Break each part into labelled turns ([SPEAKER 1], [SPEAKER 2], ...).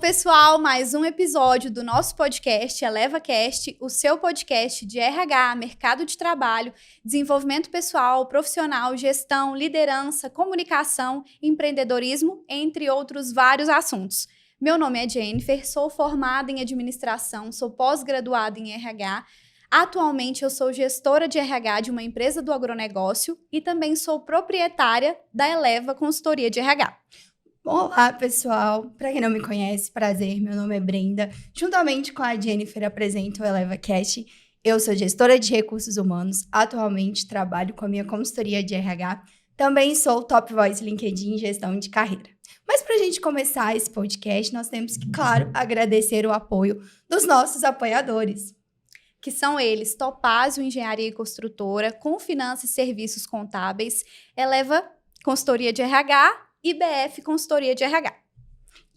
[SPEAKER 1] pessoal, mais um episódio do nosso podcast ElevaCast, o seu podcast de RH, mercado de trabalho, desenvolvimento pessoal, profissional, gestão, liderança, comunicação, empreendedorismo, entre outros vários assuntos. Meu nome é Jennifer, sou formada em administração, sou pós-graduada em RH. Atualmente eu sou gestora de RH de uma empresa do agronegócio e também sou proprietária da Eleva Consultoria de RH.
[SPEAKER 2] Olá, pessoal! Para quem não me conhece, prazer, meu nome é Brenda. Juntamente com a Jennifer, apresento o ElevaCast. Eu sou gestora de recursos humanos, atualmente trabalho com a minha consultoria de RH. Também sou Top Voice LinkedIn em gestão de carreira. Mas para a gente começar esse podcast, nós temos que, claro, agradecer o apoio dos nossos apoiadores.
[SPEAKER 1] Que são eles, Topázio Engenharia e Construtora, Confinança e Serviços Contábeis, Eleva Consultoria de RH, IBF Consultoria de RH.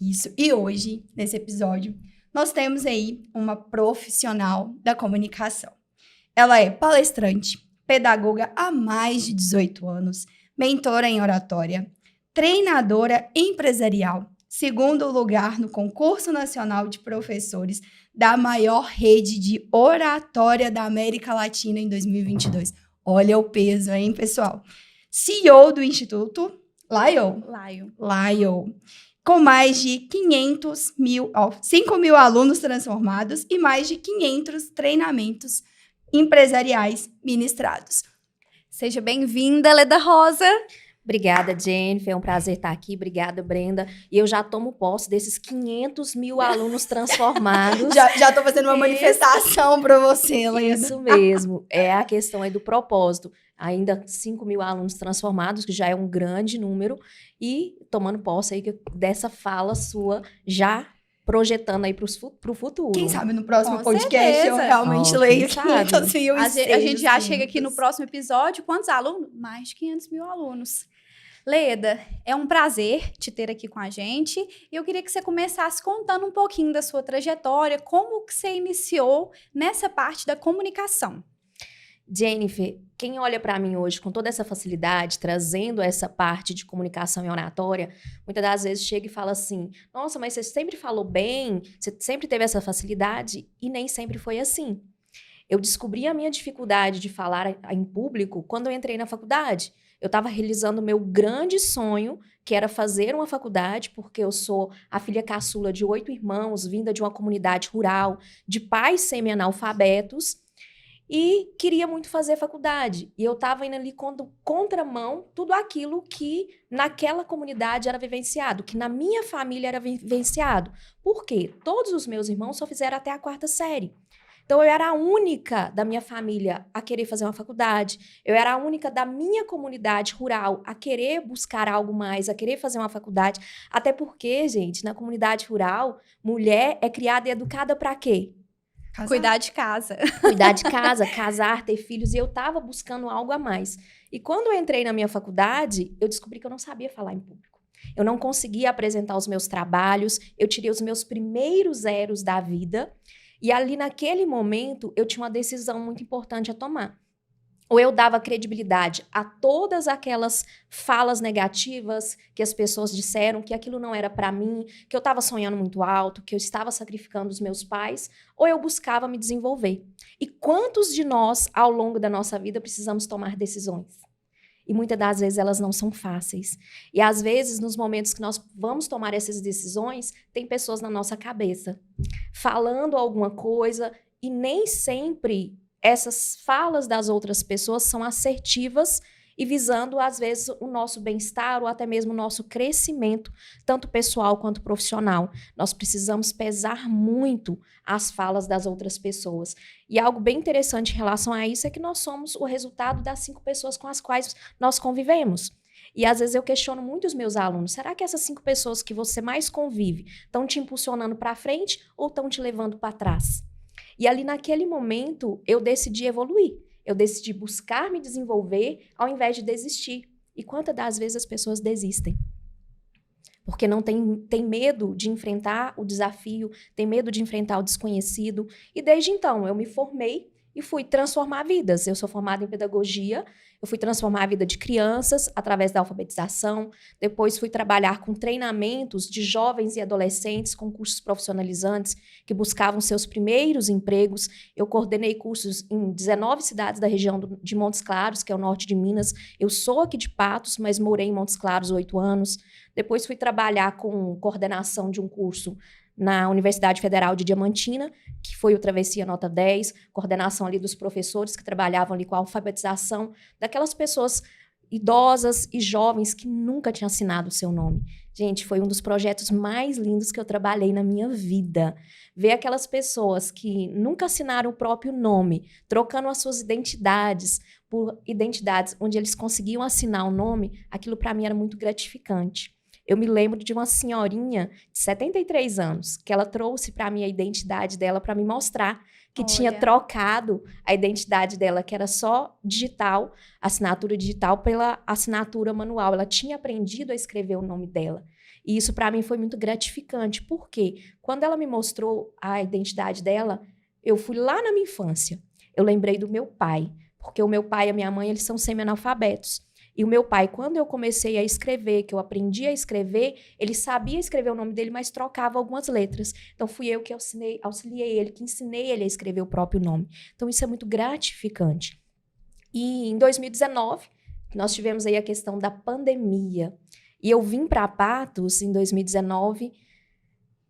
[SPEAKER 2] Isso. E hoje, nesse episódio, nós temos aí uma profissional da comunicação. Ela é palestrante, pedagoga há mais de 18 anos, mentora em oratória, treinadora empresarial, segundo lugar no concurso nacional de professores da maior rede de oratória da América Latina em 2022. Olha o peso, hein, pessoal? CEO do Instituto Lyle, com mais de 5 mil alunos transformados e mais de 500 treinamentos empresariais ministrados.
[SPEAKER 1] Seja bem-vinda, Leda Rosa.
[SPEAKER 3] Obrigada, Jennifer, é um prazer estar aqui. Obrigada, Brenda. E eu já tomo posse desses 500 mil alunos transformados.
[SPEAKER 2] já estou fazendo uma manifestação para você, Leda.
[SPEAKER 3] Isso mesmo, é a questão aí do propósito. Ainda 5 mil alunos transformados, que já é um grande número, e tomando posse aí dessa fala sua, já projetando aí para o futuro.
[SPEAKER 2] Quem sabe no próximo
[SPEAKER 1] Com
[SPEAKER 2] podcast
[SPEAKER 1] certeza.
[SPEAKER 2] eu realmente leio 500 mil
[SPEAKER 1] A gente já chega aqui no próximo episódio. Quantos alunos? Mais de 500 mil alunos. Leda, é um prazer te ter aqui com a gente. E eu queria que você começasse contando um pouquinho da sua trajetória, como que você iniciou nessa parte da comunicação.
[SPEAKER 3] Jennifer, quem olha para mim hoje com toda essa facilidade, trazendo essa parte de comunicação e oratória, muitas das vezes chega e fala assim, nossa, mas você sempre falou bem, você sempre teve essa facilidade, e nem sempre foi assim. Eu descobri a minha dificuldade de falar em público quando eu entrei na faculdade. Eu estava realizando o meu grande sonho, que era fazer uma faculdade, porque eu sou a filha caçula de 8 irmãos, vinda de uma comunidade rural, de pais semi-analfabetos, e queria muito fazer faculdade. E eu estava indo ali contramão tudo aquilo que naquela comunidade era vivenciado, que na minha família era vivenciado. Por quê? Todos os meus irmãos só fizeram até a 4ª série. Então, eu era a única da minha família a querer fazer uma faculdade. Eu era a única da minha comunidade rural a querer buscar algo mais, a querer fazer uma faculdade. Até porque, gente, na comunidade rural, mulher é criada e educada para quê?
[SPEAKER 1] Casar. Cuidar de casa.
[SPEAKER 3] Cuidar de casa, casar, ter filhos. E eu estava buscando algo a mais. E quando eu entrei na minha faculdade, eu descobri que eu não sabia falar em público. Eu não conseguia apresentar os meus trabalhos. Eu tirei os meus primeiros zeros da vida. E ali, naquele momento, eu tinha uma decisão muito importante a tomar. Ou eu dava credibilidade a todas aquelas falas negativas que as pessoas disseram, que aquilo não era para mim, que eu estava sonhando muito alto, que eu estava sacrificando os meus pais, ou eu buscava me desenvolver. E quantos de nós, ao longo da nossa vida, precisamos tomar decisões? E muitas das vezes elas não são fáceis. E às vezes, nos momentos que nós vamos tomar essas decisões, tem pessoas na nossa cabeça falando alguma coisa, e nem sempre essas falas das outras pessoas são assertivas e visando, às vezes, o nosso bem-estar ou até mesmo o nosso crescimento, tanto pessoal quanto profissional. Nós precisamos pesar muito as falas das outras pessoas. E algo bem interessante em relação a isso é que nós somos o resultado das 5 pessoas com as quais nós convivemos. E às vezes eu questiono muito os meus alunos, será que essas 5 pessoas que você mais convive estão te impulsionando para frente ou estão te levando para trás? E ali naquele momento eu decidi evoluir, eu decidi buscar me desenvolver ao invés de desistir. E quantas das vezes as pessoas desistem? Porque não tem medo de enfrentar o desafio, tem medo de enfrentar o desconhecido. E desde então eu me formei e fui transformar vidas. Eu sou formada em pedagogia, eu fui transformar a vida de crianças através da alfabetização, depois fui trabalhar com treinamentos de jovens e adolescentes com cursos profissionalizantes que buscavam seus primeiros empregos. Eu coordenei cursos em 19 cidades da região de Montes Claros, que é o norte de Minas. Eu sou aqui de Patos, mas morei em Montes Claros 8 anos. Depois fui trabalhar com coordenação de um curso na Universidade Federal de Diamantina, que foi o Travessia Nota 10, coordenação ali dos professores que trabalhavam ali com a alfabetização daquelas pessoas idosas e jovens que nunca tinham assinado o seu nome. Gente, foi um dos projetos mais lindos que eu trabalhei na minha vida. Ver aquelas pessoas que nunca assinaram o próprio nome, trocando as suas identidades por identidades onde eles conseguiam assinar o nome, aquilo para mim era muito gratificante. Eu me lembro de uma senhorinha de 73 anos, que ela trouxe para mim a identidade dela para me mostrar que tinha trocado a identidade dela, que era só digital, assinatura digital, pela assinatura manual. Ela tinha aprendido a escrever o nome dela. E isso para mim foi muito gratificante, porque quando ela me mostrou a identidade dela, eu fui lá na minha infância. Eu lembrei do meu pai, porque o meu pai e a minha mãe, eles são semi-analfabetos. E o meu pai, quando eu comecei a escrever, que eu aprendi a escrever, ele sabia escrever o nome dele, mas trocava algumas letras. Então, fui eu que auxiliei ele, que ensinei ele a escrever o próprio nome. Então, isso é muito gratificante. E em 2019, nós tivemos aí a questão da pandemia. E eu vim para Patos, em 2019,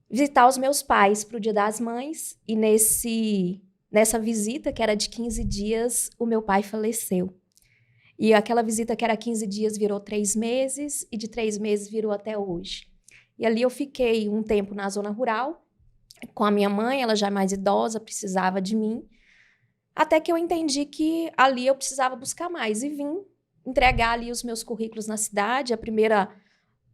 [SPEAKER 3] visitar os meus pais para o Dia das Mães. E nessa visita, que era de 15 dias, o meu pai faleceu. E aquela visita que era 15 dias virou 3 meses, e de 3 meses virou até hoje. E ali eu fiquei um tempo na zona rural, com a minha mãe, ela já mais idosa, precisava de mim, até que eu entendi que ali eu precisava buscar mais, e vim entregar ali os meus currículos na cidade. A primeira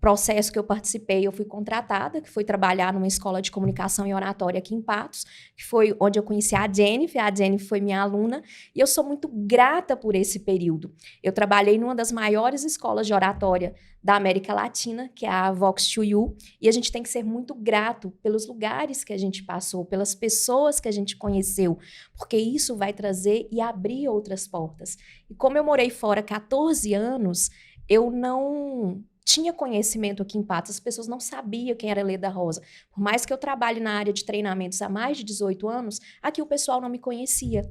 [SPEAKER 3] processo que eu participei, eu fui contratada, que foi trabalhar numa escola de comunicação e oratória aqui em Patos, que foi onde eu conheci a Jennifer foi minha aluna, e eu sou muito grata por esse período. Eu trabalhei numa das maiores escolas de oratória da América Latina, que é a Vox 2U, e a gente tem que ser muito grato pelos lugares que a gente passou, pelas pessoas que a gente conheceu, porque isso vai trazer e abrir outras portas. E como eu morei fora 14 anos, eu não tinha conhecimento aqui em Patos, as pessoas não sabiam quem era Leda Rosa. Por mais que eu trabalhe na área de treinamentos há mais de 18 anos, aqui o pessoal não me conhecia.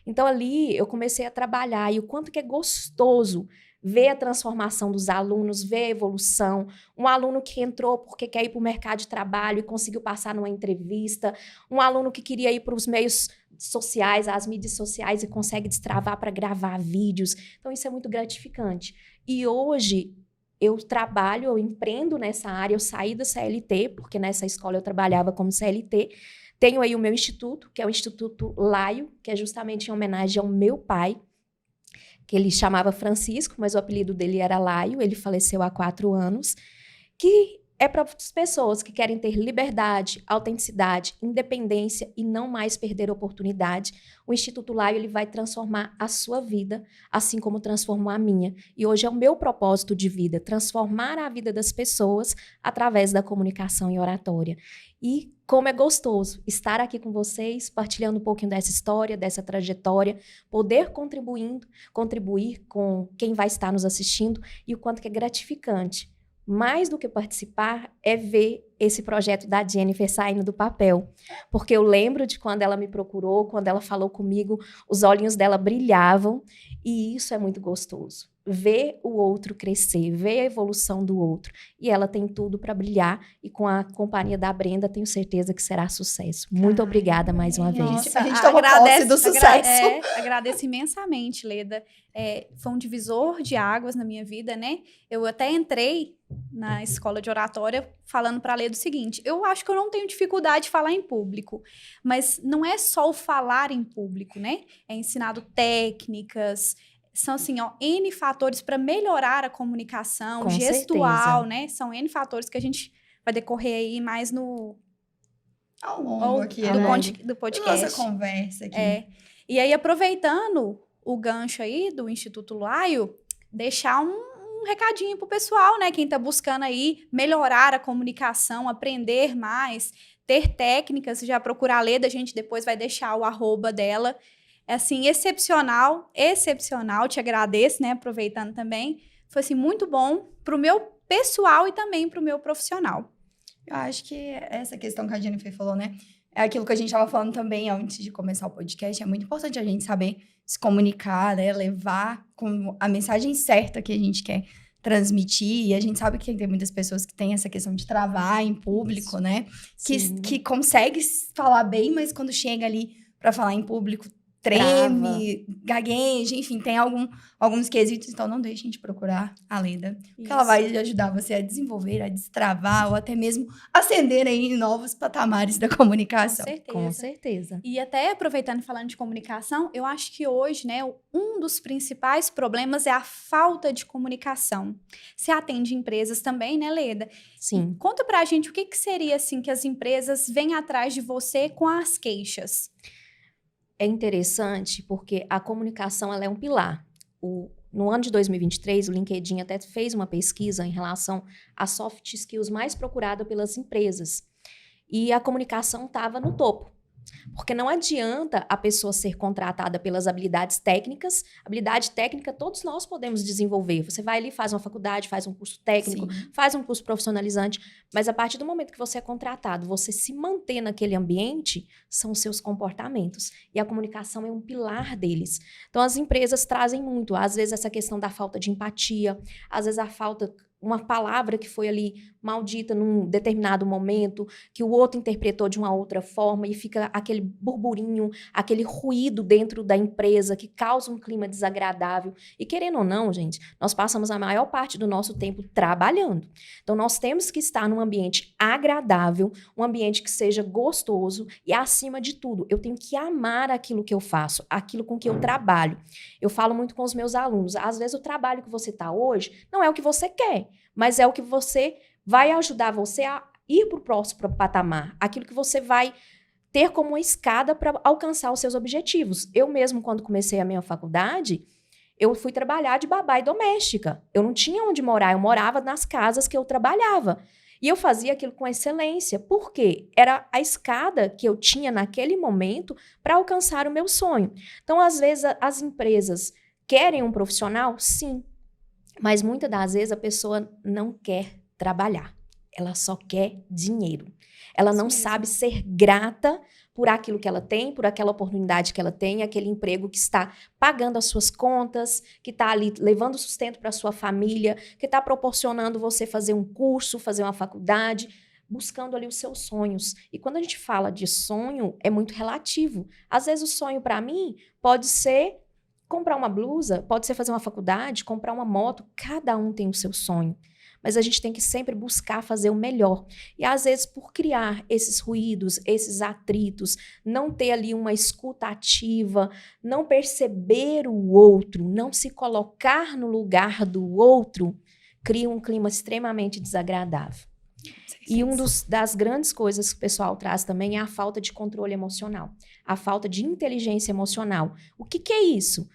[SPEAKER 3] Então ali eu comecei a trabalhar, e o quanto que é gostoso ver a transformação dos alunos, ver a evolução. Um aluno que entrou porque quer ir para o mercado de trabalho e conseguiu passar numa entrevista. Um aluno que queria ir para os meios sociais, as mídias sociais, e consegue destravar para gravar vídeos. Então isso é muito gratificante. E hoje eu trabalho, eu empreendo nessa área, eu saí da CLT, porque nessa escola eu trabalhava como CLT. Tenho aí o meu instituto, que é o Instituto Laio, que é justamente em homenagem ao meu pai, que ele chamava Francisco, mas o apelido dele era Laio, ele faleceu há 4 anos, que é para as pessoas que querem ter liberdade, autenticidade, independência e não mais perder oportunidade. O Instituto Laio, ele vai transformar a sua vida, assim como transformou a minha. E hoje é o meu propósito de vida, transformar a vida das pessoas através da comunicação e oratória. E como é gostoso estar aqui com vocês, partilhando um pouquinho dessa história, dessa trajetória, poder contribuir com quem vai estar nos assistindo, e o quanto que é gratificante. Mais do que participar, é ver esse projeto da Jennifer saindo do papel. Porque eu lembro de quando ela me procurou, quando ela falou comigo, os olhinhos dela brilhavam, e isso é muito gostoso. Ver o outro crescer, ver a evolução do outro. E ela tem tudo para brilhar, e com a companhia da Brenda, tenho certeza que será sucesso. Muito obrigada mais uma vez.
[SPEAKER 2] Nossa, a gente toma posse do sucesso.
[SPEAKER 1] Agradeço imensamente, Leda. Foi um divisor de águas na minha vida, né? Eu até entrei na escola de oratória falando para a Leda o seguinte: eu acho que eu não tenho dificuldade de falar em público, mas não é só o falar em público, né? É ensinado técnicas, são assim, ó, N fatores para melhorar a comunicação
[SPEAKER 3] Com
[SPEAKER 1] gestual,
[SPEAKER 3] certeza.
[SPEAKER 1] né? São N fatores que a gente vai decorrer aí mais
[SPEAKER 2] Ao longo aqui,
[SPEAKER 1] do podcast.
[SPEAKER 2] Nossa conversa aqui.
[SPEAKER 1] E aí, aproveitando o gancho aí do Instituto Laio, deixar um recadinho pro pessoal, né? Quem tá buscando aí melhorar a comunicação, aprender mais, ter técnicas, já procurar a Leda, a gente depois vai deixar o @ dela. é assim, excepcional, te agradeço, né, aproveitando também, foi assim, muito bom pro meu pessoal e também pro meu profissional.
[SPEAKER 2] Eu acho que essa questão que a Jennifer falou, né? É aquilo que a gente estava falando também antes de começar o podcast. É muito importante a gente saber se comunicar, né? Levar com a mensagem certa que a gente quer transmitir. E a gente sabe que tem muitas pessoas que têm essa questão de travar em público, né? Que consegue falar bem, mas quando chega ali para falar em público, treme, gagueja, enfim, tem alguns quesitos. Então, não deixem de procurar a Leda, porque ela vai ajudar você a desenvolver, a destravar, ou até mesmo acender aí novos patamares da comunicação.
[SPEAKER 3] Com certeza.
[SPEAKER 1] E até aproveitando e falando de comunicação, eu acho que hoje, né, um dos principais problemas é a falta de comunicação. Você atende empresas também, né, Leda?
[SPEAKER 3] Sim.
[SPEAKER 1] Conta pra gente o que seria, assim, que as empresas vêm atrás de você com as queixas.
[SPEAKER 3] É interessante porque a comunicação ela é um pilar. No ano de 2023, o LinkedIn até fez uma pesquisa em relação às soft skills mais procuradas pelas empresas. E a comunicação estava no topo. Porque não adianta a pessoa ser contratada pelas habilidades técnicas. Habilidade técnica todos nós podemos desenvolver. Você vai ali, faz uma faculdade, faz um curso técnico, faz um curso profissionalizante. Mas a partir do momento que você é contratado, você se manter naquele ambiente, são os seus comportamentos. E a comunicação é um pilar deles. Então, as empresas trazem muito. Às vezes, essa questão da falta de empatia. Às vezes, a falta... uma palavra que foi ali maldita num determinado momento, que o outro interpretou de uma outra forma e fica aquele burburinho, aquele ruído dentro da empresa que causa um clima desagradável. E querendo ou não, gente, nós passamos a maior parte do nosso tempo trabalhando. Então, nós temos que estar num ambiente agradável, um ambiente que seja gostoso e, acima de tudo, eu tenho que amar aquilo que eu faço, aquilo com que eu trabalho. Eu falo muito com os meus alunos, às vezes o trabalho que você está hoje não é o que você quer, mas é o que você vai ajudar você a ir para o próximo patamar. Aquilo que você vai ter como uma escada para alcançar os seus objetivos. Eu mesmo, quando comecei a minha faculdade, eu fui trabalhar de babá e doméstica. Eu não tinha onde morar, eu morava nas casas que eu trabalhava. E eu fazia aquilo com excelência. Por quê? Era a escada que eu tinha naquele momento para alcançar o meu sonho. Então, às vezes, as empresas querem um profissional? Sim. Mas muitas das vezes a pessoa não quer trabalhar. Ela só quer dinheiro. Ela não sabe ser grata por aquilo que ela tem, por aquela oportunidade que ela tem, aquele emprego que está pagando as suas contas, que está ali levando sustento para a sua família, que está proporcionando você fazer um curso, fazer uma faculdade, buscando ali os seus sonhos. E quando a gente fala de sonho, é muito relativo. Às vezes o sonho para mim pode ser comprar uma blusa, pode ser fazer uma faculdade, comprar uma moto, cada um tem o seu sonho. Mas a gente tem que sempre buscar fazer o melhor. E às vezes por criar esses ruídos, esses atritos, não ter ali uma escuta ativa, não perceber o outro, não se colocar no lugar do outro, cria um clima extremamente desagradável. E das grandes coisas que o pessoal traz também é a falta de controle emocional, a falta de inteligência emocional. O que é isso?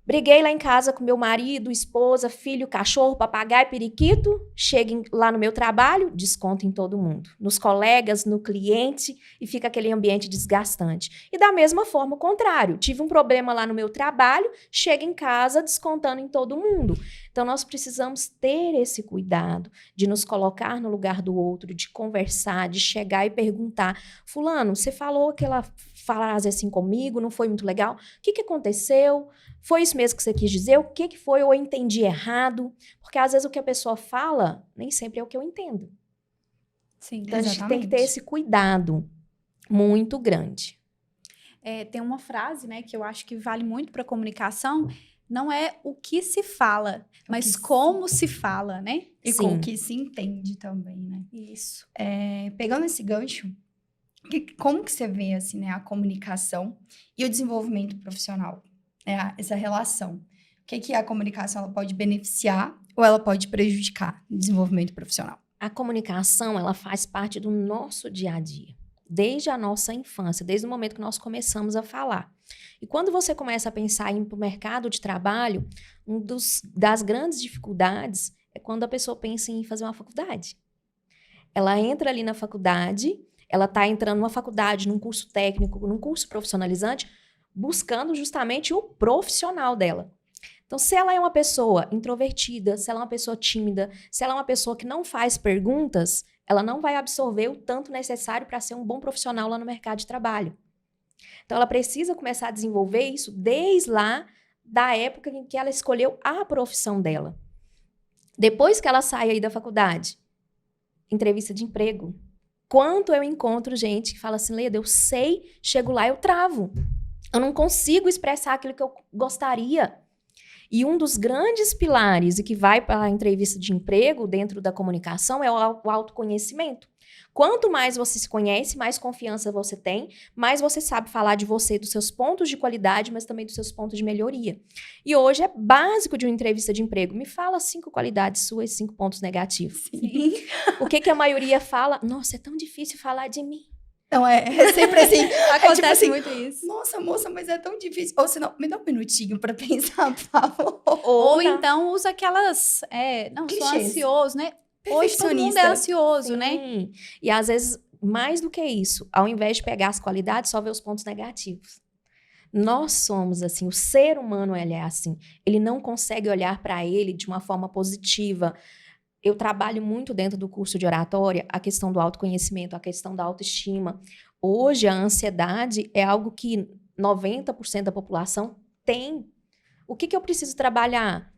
[SPEAKER 3] Briguei lá em casa com meu marido, esposa, filho, cachorro, papagaio, periquito. Chego lá no meu trabalho, desconto em todo mundo. Nos colegas, no cliente, e fica aquele ambiente desgastante. E da mesma forma, o contrário. Tive um problema lá no meu trabalho, chego em casa descontando em todo mundo. Então, nós precisamos ter esse cuidado de nos colocar no lugar do outro, de conversar, de chegar e perguntar: fulano, você falou aquela frase assim comigo, não foi muito legal? O que aconteceu? Foi isso mesmo que você quis dizer? O que foi? Ou eu entendi errado? Porque às vezes o que a pessoa fala nem sempre é o que eu entendo.
[SPEAKER 1] Sim,
[SPEAKER 3] então, a gente tem que ter esse cuidado muito grande.
[SPEAKER 1] Tem uma frase, né, que eu acho que vale muito para comunicação. Não é o que se fala, mas como se fala, né?
[SPEAKER 2] E com o que se entende também, né?
[SPEAKER 1] Isso.
[SPEAKER 2] Pegando esse gancho, como que você vê, assim, né, a comunicação e o desenvolvimento profissional? Essa relação. O que a comunicação ela pode beneficiar ou ela pode prejudicar o desenvolvimento profissional?
[SPEAKER 3] A comunicação, ela faz parte do nosso dia a dia. Desde a nossa infância, desde o momento que nós começamos a falar. E quando você começa a pensar em ir para o mercado de trabalho, das grandes dificuldades é quando a pessoa pensa em fazer uma faculdade. Ela entra ali na faculdade, ela está entrando numa faculdade, num curso técnico, num curso profissionalizante, buscando justamente o profissional dela. Então, se ela é uma pessoa introvertida, se ela é uma pessoa tímida, se ela é uma pessoa que não faz perguntas, ela não vai absorver o tanto necessário para ser um bom profissional lá no mercado de trabalho. Então, ela precisa começar a desenvolver isso desde lá da época em que ela escolheu a profissão dela. Depois que ela sai aí da faculdade, entrevista de emprego. Quanto eu encontro gente que fala assim, Leda, eu sei, chego lá, eu travo. Eu não consigo expressar aquilo que eu gostaria. E um dos grandes pilares e que vai para a entrevista de emprego dentro da comunicação é o autoconhecimento. Quanto mais você se conhece, mais confiança você tem, mais você sabe falar de você, dos seus pontos de qualidade, mas também dos seus pontos de melhoria. E hoje é básico de uma entrevista de emprego. Me fala 5 qualidades suas, 5 pontos negativos.
[SPEAKER 2] Sim.
[SPEAKER 3] O que a maioria fala? Nossa, é tão difícil falar de mim.
[SPEAKER 2] Não, é sempre assim.
[SPEAKER 1] Acontece
[SPEAKER 2] tipo assim,
[SPEAKER 1] muito isso.
[SPEAKER 2] Nossa, moça, mas é tão difícil. Ou senão, me dá um minutinho pra pensar, por favor.
[SPEAKER 1] Ou
[SPEAKER 3] não.
[SPEAKER 1] então usa aquelas, não, sou
[SPEAKER 2] Clichês.
[SPEAKER 1] ansioso, né? Hoje todo mundo é
[SPEAKER 2] Perfeccionista.
[SPEAKER 1] ansioso, né?
[SPEAKER 3] Sim. E às vezes, mais do que isso, ao invés de pegar as qualidades, só vê os pontos negativos. Nós somos assim, o ser humano ele é assim. Ele não consegue olhar para ele de uma forma positiva. Eu trabalho muito dentro do curso de oratória a questão do autoconhecimento, a questão da autoestima. Hoje, a ansiedade é algo que 90% da população tem. O que eu preciso trabalhar?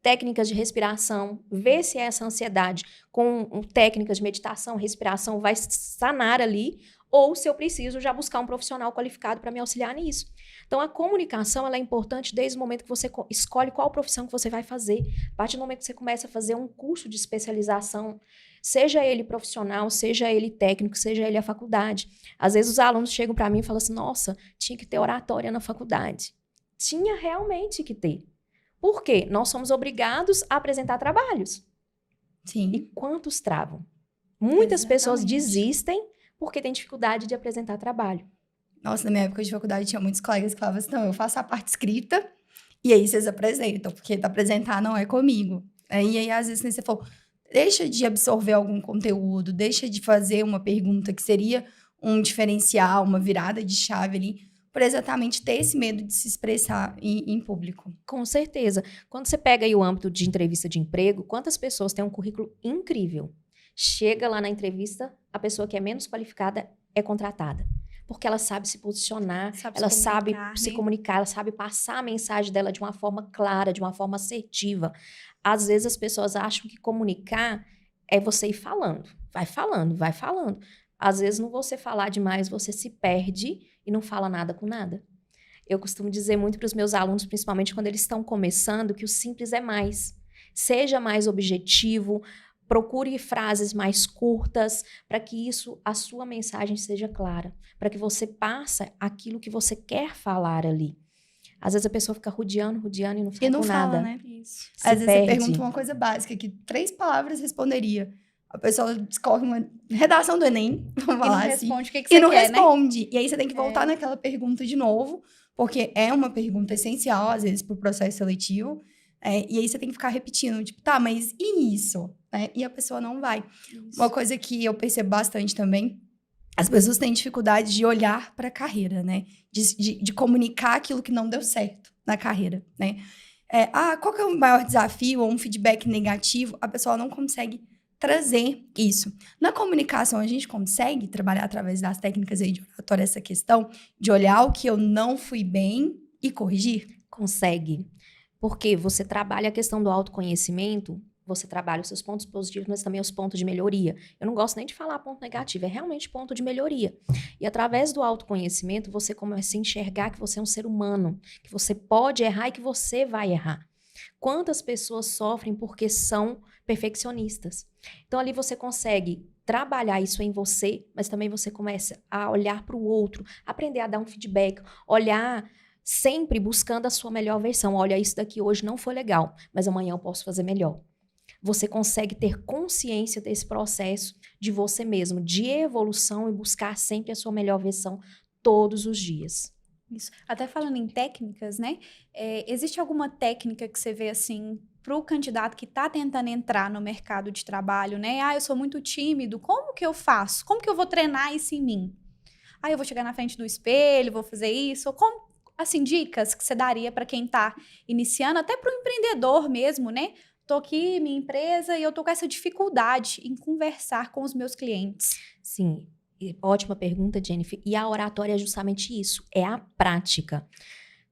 [SPEAKER 3] Técnicas de respiração, ver se essa ansiedade com técnicas de meditação, respiração vai sanar ali, ou se eu preciso já buscar um profissional qualificado para me auxiliar nisso. Então, a comunicação ela é importante desde o momento que você escolhe qual profissão que você vai fazer. A partir do momento que você começa a fazer um curso de especialização, seja ele profissional, seja ele técnico, seja ele a faculdade. Às vezes os alunos chegam para mim e falam assim, nossa, tinha que ter oratória na faculdade. Tinha realmente que ter. Por quê? Nós somos obrigados a apresentar trabalhos.
[SPEAKER 2] Sim.
[SPEAKER 3] E quantos travam? Muitas pessoas
[SPEAKER 2] Exatamente.
[SPEAKER 3] desistem porque têm dificuldade de apresentar trabalho.
[SPEAKER 2] Nossa, na minha época de faculdade tinha muitos colegas que falavam assim, não, eu faço a parte escrita e aí vocês apresentam, porque apresentar não é comigo. E aí, às vezes, você falou, deixa de absorver algum conteúdo, deixa de fazer uma pergunta que seria um diferencial, uma virada de chave ali, por exatamente ter esse medo de se expressar em público.
[SPEAKER 3] Com certeza. Quando você pega aí o âmbito de entrevista de emprego, quantas pessoas têm um currículo incrível? Chega lá na entrevista, a pessoa que é menos qualificada é contratada. Porque ela sabe se posicionar, ela sabe se comunicar, ela sabe passar a mensagem dela de uma forma clara, de uma forma assertiva. Às vezes as pessoas acham que comunicar é você ir falando. Vai falando, vai falando. Às vezes, no você falar demais, você se perde e não fala nada com nada. Eu costumo dizer muito para os meus alunos, principalmente quando eles estão começando, que o simples é mais. Seja mais objetivo, procure frases mais curtas, para que isso, a sua mensagem seja clara, para que você passe aquilo que você quer falar ali. Às vezes a pessoa fica rodeando e não fala
[SPEAKER 2] E não
[SPEAKER 3] com
[SPEAKER 2] fala,
[SPEAKER 3] nada.
[SPEAKER 2] né?
[SPEAKER 1] Isso.
[SPEAKER 2] Às vezes
[SPEAKER 3] perde.
[SPEAKER 2] você pergunta uma coisa básica, que 3 palavras responderia. A pessoa discorre uma redação do Enem, vamos
[SPEAKER 1] E não
[SPEAKER 2] falar assim.
[SPEAKER 1] responde o que você
[SPEAKER 2] E não
[SPEAKER 1] quer, né?
[SPEAKER 2] responde. E aí você tem que voltar naquela pergunta de novo, porque é uma pergunta essencial, às vezes, para o processo seletivo. E aí você tem que ficar repetindo, tipo, tá, mas e isso? E a pessoa não vai.
[SPEAKER 1] Isso.
[SPEAKER 2] Uma coisa que eu percebo bastante também, as pessoas têm dificuldade de olhar para a carreira, né? De comunicar aquilo que não deu certo na carreira, né? Qual que é o maior desafio ou um feedback negativo? A pessoa não consegue trazer isso. Na comunicação, a gente consegue trabalhar através das técnicas aí de oratória essa questão de olhar o que eu não fui bem e corrigir?
[SPEAKER 3] Consegue. Porque você trabalha a questão do autoconhecimento, você trabalha os seus pontos positivos, mas também os pontos de melhoria. Eu não gosto nem de falar ponto negativo, é realmente ponto de melhoria. E através do autoconhecimento, você começa a enxergar que você é um ser humano, que você pode errar e que você vai errar. Quantas pessoas sofrem porque são perfeccionistas? Então, ali você consegue trabalhar isso em você, mas também você começa a olhar para o outro, aprender a dar um feedback, olhar sempre buscando a sua melhor versão. Olha, isso daqui hoje não foi legal, mas amanhã eu posso fazer melhor. Você consegue ter consciência desse processo de você mesmo, de evolução e buscar sempre a sua melhor versão todos os dias.
[SPEAKER 1] Isso. Até falando em técnicas, né? Existe alguma técnica que você vê assim para o candidato que está tentando entrar no mercado de trabalho, né? Eu sou muito tímido, como que eu faço? Como que eu vou treinar isso em mim? Eu vou chegar na frente do espelho, vou fazer isso? assim, dicas que você daria para quem tá iniciando, até para o empreendedor mesmo, né? Tô aqui, minha empresa, e eu tô com essa dificuldade em conversar com os meus clientes.
[SPEAKER 3] Sim, ótima pergunta, Jennifer. E a oratória é justamente isso, é a prática.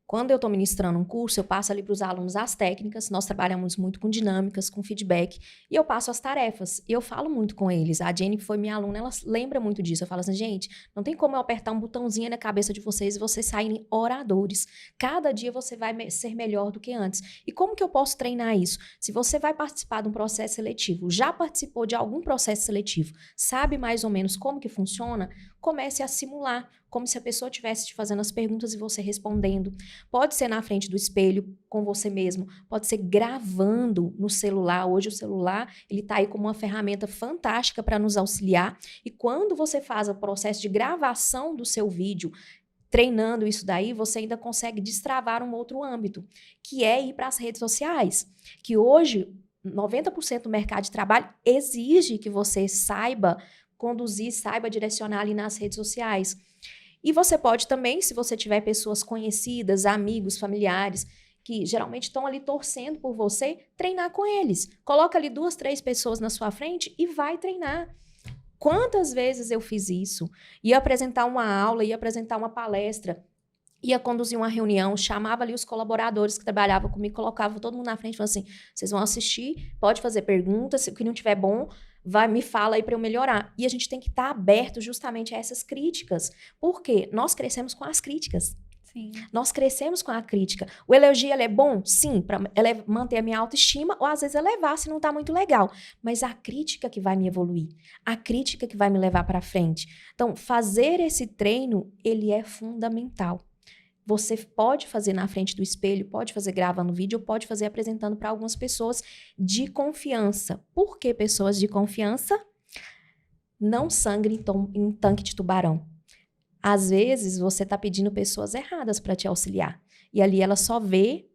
[SPEAKER 3] Quando eu estou ministrando um curso, eu passo ali para os alunos as técnicas, nós trabalhamos muito com dinâmicas, com feedback, e eu passo as tarefas, e eu falo muito com eles. A Jenny, que foi minha aluna, ela lembra muito disso. Eu falo assim, gente, não tem como eu apertar um botãozinho na cabeça de vocês e vocês saírem oradores. Cada dia você vai ser melhor do que antes. E como que eu posso treinar isso? Se você vai participar de um processo seletivo, já participou de algum processo seletivo, sabe mais ou menos como que funciona, comece a simular, como se a pessoa estivesse te fazendo as perguntas e você respondendo. Pode ser na frente do espelho, com você mesmo. Pode ser gravando no celular. Hoje o celular, ele tá aí como uma ferramenta fantástica para nos auxiliar. E quando você faz o processo de gravação do seu vídeo, treinando isso daí, você ainda consegue destravar um outro âmbito, que é ir para as redes sociais. Que hoje, 90% do mercado de trabalho exige que você saiba conduzir, saiba direcionar ali nas redes sociais. E você pode também, se você tiver pessoas conhecidas, amigos, familiares, que geralmente estão ali torcendo por você, treinar com eles. Coloca ali 2, 3 pessoas na sua frente e vai treinar. Quantas vezes eu fiz isso? Ia apresentar uma aula, ia apresentar uma palestra, ia conduzir uma reunião, chamava ali os colaboradores que trabalhavam comigo, colocava todo mundo na frente e falava assim, vocês vão assistir, pode fazer perguntas, se o que não tiver bom, me fala aí para eu melhorar. E a gente tem que estar aberto justamente a essas críticas. Por quê? Nós crescemos com as críticas.
[SPEAKER 1] Sim.
[SPEAKER 3] Nós crescemos com a crítica. O elogio, ele é bom? Sim, para manter a minha autoestima, ou às vezes elevar se não está muito legal. Mas a crítica que vai me evoluir, a crítica que vai me levar para frente. Então, fazer esse treino, ele é fundamental. Você pode fazer na frente do espelho, pode fazer gravando vídeo, pode fazer apresentando para algumas pessoas de confiança. Por que pessoas de confiança? Não sangre em tanque de tubarão. Às vezes, você está pedindo pessoas erradas para te auxiliar. E ali ela só vê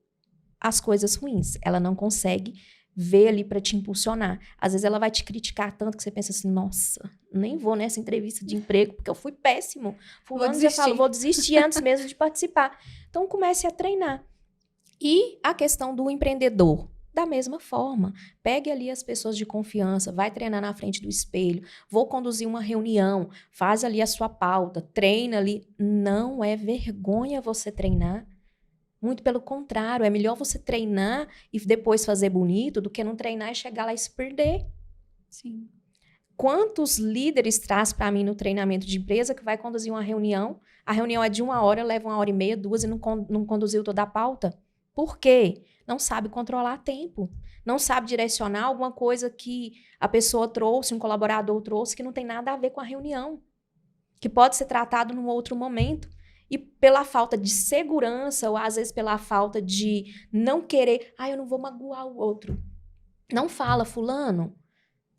[SPEAKER 3] as coisas ruins. Ela não consegue ver ali para te impulsionar. Às vezes ela vai te criticar tanto que você pensa assim, nossa, nem vou nessa entrevista de emprego porque eu fui péssimo. Fulano já falou, vou desistir antes mesmo de participar. Então comece a treinar. E a questão do empreendedor, da mesma forma. Pegue ali as pessoas de confiança, vai treinar na frente do espelho, vou conduzir uma reunião, faz ali a sua pauta, treina ali. Não é vergonha você treinar. Muito pelo contrário, é melhor você treinar e depois fazer bonito do que não treinar e chegar lá e se perder.
[SPEAKER 1] Sim.
[SPEAKER 3] Quantos líderes traz para mim no treinamento de empresa que vai conduzir uma reunião? A reunião é de 1 hora, leva 1h30, 2 e não conduziu toda a pauta? Por quê? Não sabe controlar tempo. Não sabe direcionar alguma coisa que a pessoa trouxe, um colaborador trouxe, que não tem nada a ver com a reunião. Que pode ser tratado num outro momento. E pela falta de segurança, ou às vezes pela falta de não querer, eu não vou magoar o outro. Não fala, fulano,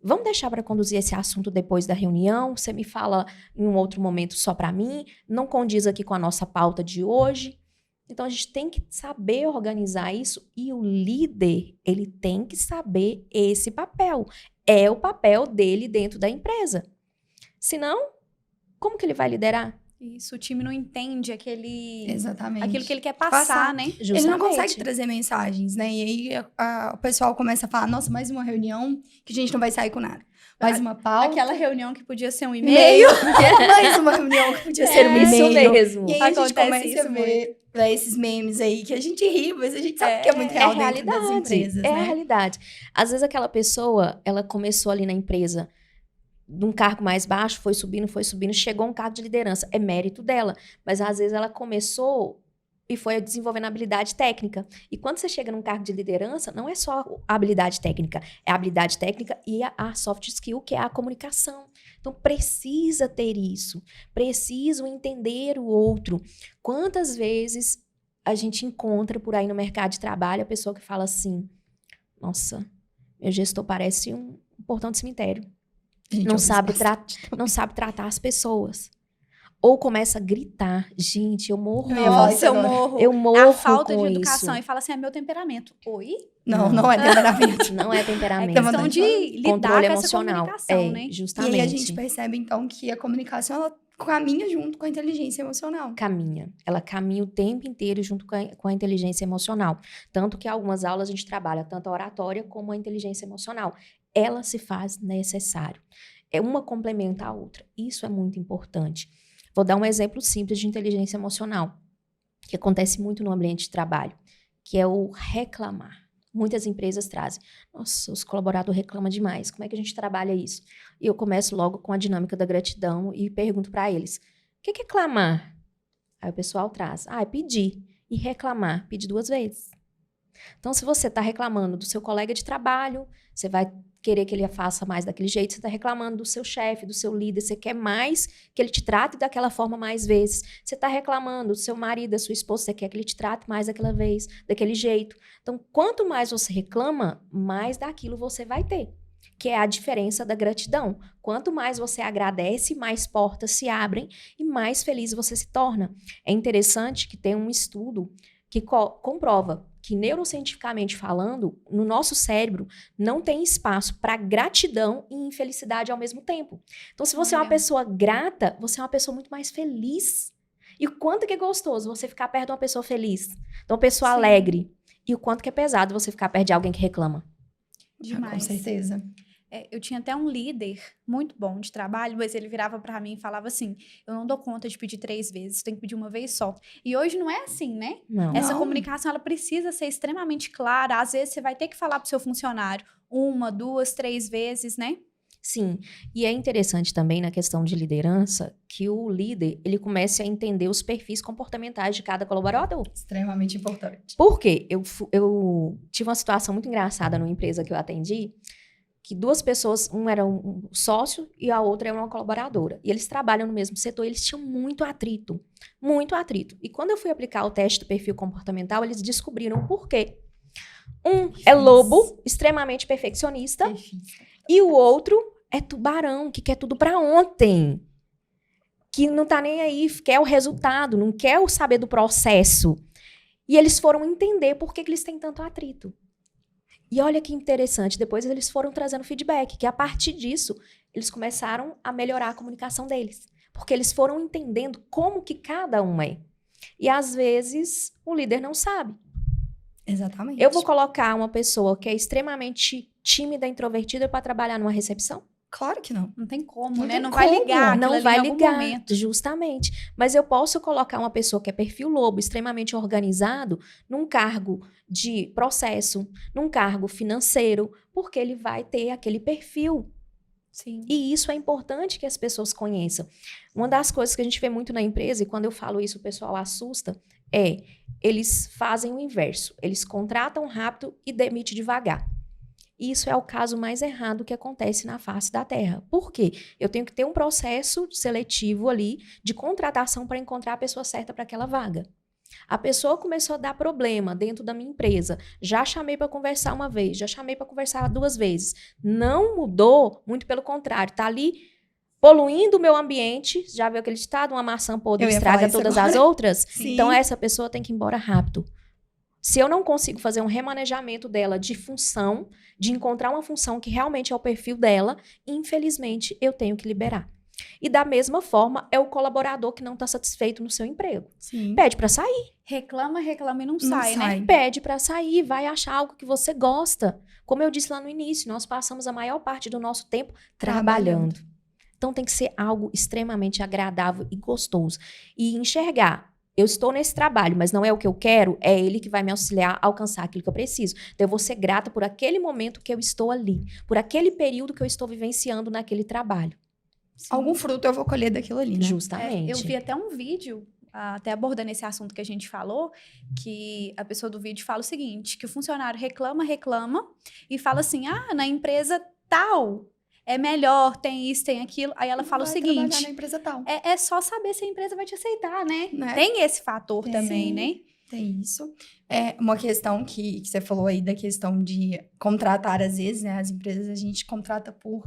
[SPEAKER 3] vamos deixar para conduzir esse assunto depois da reunião, você me fala em um outro momento só para mim, não condiz aqui com a nossa pauta de hoje. Então, a gente tem que saber organizar isso e o líder, ele tem que saber esse papel. É o papel dele dentro da empresa. Senão, como que ele vai liderar?
[SPEAKER 1] Isso, o time não entende
[SPEAKER 2] Exatamente.
[SPEAKER 1] aquilo que ele quer passar, né?
[SPEAKER 3] Justamente.
[SPEAKER 2] Ele não consegue trazer mensagens, né? E aí o pessoal começa a falar, nossa, mais uma reunião que a gente não vai sair com nada. Mais uma pauta.
[SPEAKER 1] Aquela reunião que podia ser um e-mail.
[SPEAKER 2] Mais uma reunião que podia ser um e-mail.
[SPEAKER 3] Isso mesmo.
[SPEAKER 2] E aí a gente
[SPEAKER 1] Acontece
[SPEAKER 2] começa a ver esses memes aí que a gente ri, mas a gente sabe que é muito real dentro das empresas,
[SPEAKER 3] É
[SPEAKER 2] né?
[SPEAKER 3] a realidade. Às vezes aquela pessoa, ela começou ali na empresa de um cargo mais baixo, foi subindo, chegou a um cargo de liderança. É mérito dela. Mas às vezes ela começou e foi desenvolvendo habilidade técnica. E quando você chega num cargo de liderança, não é só a habilidade técnica, é a habilidade técnica e a soft skill, que é a comunicação. Então, precisa ter isso. Preciso entender o outro. Quantas vezes a gente encontra por aí no mercado de trabalho a pessoa que fala assim, nossa, meu gestor parece um portão de cemitério.
[SPEAKER 2] Gente,
[SPEAKER 3] Não sabe tratar as pessoas. Ou começa a gritar. Gente, eu morro.
[SPEAKER 1] Nossa, eu morro.
[SPEAKER 3] Eu morro
[SPEAKER 1] a falta
[SPEAKER 3] com
[SPEAKER 1] de educação.
[SPEAKER 3] isso.
[SPEAKER 1] E fala assim, é meu temperamento. Oi?
[SPEAKER 2] Não é temperamento.
[SPEAKER 3] Não é
[SPEAKER 1] É
[SPEAKER 3] temperamento.
[SPEAKER 1] questão de lidar
[SPEAKER 3] Controle
[SPEAKER 1] com
[SPEAKER 3] emocional.
[SPEAKER 1] essa comunicação, né?
[SPEAKER 3] Justamente.
[SPEAKER 2] E aí a gente percebe, então, que a comunicação, ela caminha junto com a inteligência emocional.
[SPEAKER 3] Ela caminha o tempo inteiro junto com a inteligência emocional. Tanto que em algumas aulas a gente trabalha tanto a oratória como a inteligência emocional. Ela se faz necessário. Uma complementa a outra. Isso é muito importante. Vou dar um exemplo simples de inteligência emocional, que acontece muito no ambiente de trabalho, que é o reclamar. Muitas empresas trazem. Nossa, os colaboradores reclamam demais. Como é que a gente trabalha isso? E eu começo logo com a dinâmica da gratidão e pergunto para eles, o que é clamar? Aí o pessoal traz, é pedir. E reclamar, pedir 2 vezes. Então, se você está reclamando do seu colega de trabalho, você vai querer que ele faça mais daquele jeito, você está reclamando do seu chefe, do seu líder, você quer mais que ele te trate daquela forma mais vezes. Você está reclamando do seu marido, da sua esposa, você quer que ele te trate mais daquela vez, daquele jeito. Então, quanto mais você reclama, mais daquilo você vai ter, que é a diferença da gratidão. Quanto mais você agradece, mais portas se abrem e mais feliz você se torna. É interessante que tem um estudo que comprova que, neurocientificamente falando, no nosso cérebro não tem espaço para gratidão e infelicidade ao mesmo tempo. Então, se você é uma pessoa grata, você é uma pessoa muito mais feliz. E o quanto que é gostoso você ficar perto de uma pessoa feliz, de uma pessoa alegre. E o quanto que é pesado você ficar perto de alguém que reclama.
[SPEAKER 1] Demais.
[SPEAKER 2] Com certeza.
[SPEAKER 1] Eu tinha até um líder muito bom de trabalho, mas ele virava pra mim e falava assim, eu não dou conta de pedir 3 vezes, tem que pedir uma vez só. E hoje não é assim, né?
[SPEAKER 3] Não.
[SPEAKER 1] Essa
[SPEAKER 2] Não.
[SPEAKER 1] comunicação, ela precisa ser extremamente clara. Às vezes, você vai ter que falar pro seu funcionário 1, 2, 3 vezes, né?
[SPEAKER 3] Sim, e é interessante também na questão de liderança que o líder, ele comece a entender os perfis comportamentais de cada colaborador.
[SPEAKER 2] Extremamente importante.
[SPEAKER 3] Por quê? Eu tive uma situação muito engraçada numa empresa que eu atendi, que 2 pessoas, um era um sócio e a outra era uma colaboradora. E eles trabalham no mesmo setor e eles tinham muito atrito. Muito atrito. E quando eu fui aplicar o teste do perfil comportamental, eles descobriram o porquê. Um é lobo, extremamente perfeccionista, e o outro é tubarão, que quer tudo pra ontem. Que não tá nem aí, quer o resultado, não quer o saber do processo. E eles foram entender por que eles têm tanto atrito. E olha que interessante, depois eles foram trazendo feedback, que a partir disso, eles começaram a melhorar a comunicação deles. Porque eles foram entendendo como que cada um é. E às vezes, o líder não sabe.
[SPEAKER 2] Exatamente.
[SPEAKER 3] Eu vou colocar uma pessoa que é extremamente tímida, introvertida para trabalhar numa recepção?
[SPEAKER 2] Claro que não.
[SPEAKER 1] Não tem como,
[SPEAKER 2] Não
[SPEAKER 1] né?
[SPEAKER 2] tem
[SPEAKER 1] Não vai
[SPEAKER 2] como.
[SPEAKER 1] ligar.
[SPEAKER 3] Não
[SPEAKER 1] aquilo
[SPEAKER 3] vai
[SPEAKER 1] ali em algum
[SPEAKER 3] ligar,
[SPEAKER 1] momento.
[SPEAKER 3] justamente. Mas eu posso colocar uma pessoa que é perfil lobo, extremamente organizado, num cargo de processo, num cargo financeiro, porque ele vai ter aquele perfil.
[SPEAKER 1] Sim.
[SPEAKER 3] E isso é importante que as pessoas conheçam. Uma das coisas que a gente vê muito na empresa, e quando eu falo isso o pessoal assusta, é eles fazem o inverso. Eles contratam rápido e demitem devagar. Isso é o caso mais errado que acontece na face da Terra. Por quê? Eu tenho que ter um processo seletivo ali de contratação para encontrar a pessoa certa para aquela vaga. A pessoa começou a dar problema dentro da minha empresa. Já chamei para conversar uma vez, já chamei para conversar 2 vezes. Não mudou, muito pelo contrário. Está ali poluindo o meu ambiente. Já viu aquele ditado? Uma maçã podre estraga todas as outras?
[SPEAKER 2] Sim.
[SPEAKER 3] Então, essa pessoa tem que ir embora rápido. Se eu não consigo fazer um remanejamento dela de função, de encontrar uma função que realmente é o perfil dela, infelizmente, eu tenho que liberar. E da mesma forma, é o colaborador que não está satisfeito no seu emprego.
[SPEAKER 2] Sim.
[SPEAKER 3] Pede para sair.
[SPEAKER 1] Reclama e não sai, né?
[SPEAKER 3] Pede para sair, vai achar algo que você gosta. Como eu disse lá no início, nós passamos a maior parte do nosso tempo trabalhando. Então tem que ser algo extremamente agradável e gostoso. E enxergar. Eu estou nesse trabalho, mas não é o que eu quero, é ele que vai me auxiliar a alcançar aquilo que eu preciso. Então, eu vou ser grata por aquele momento que eu estou ali, por aquele período que eu estou vivenciando naquele trabalho.
[SPEAKER 1] Sim.
[SPEAKER 2] Algum fruto eu vou colher daquilo ali, né?
[SPEAKER 3] Justamente.
[SPEAKER 1] Eu vi até um vídeo, até abordando esse assunto que a gente falou, que a pessoa do vídeo fala o seguinte, que o funcionário reclama e fala assim, na empresa tal é melhor, tem isso, tem aquilo. Aí ela fala o
[SPEAKER 2] Vai trabalhar
[SPEAKER 1] seguinte,
[SPEAKER 2] na empresa tal.
[SPEAKER 1] é só saber se a empresa vai te aceitar, né?
[SPEAKER 2] Né?
[SPEAKER 1] Tem esse fator
[SPEAKER 2] Tem.
[SPEAKER 1] também,
[SPEAKER 2] Sim.
[SPEAKER 1] né?
[SPEAKER 2] Tem isso. É uma questão que você falou aí da questão de contratar, às vezes, né? As empresas a gente contrata por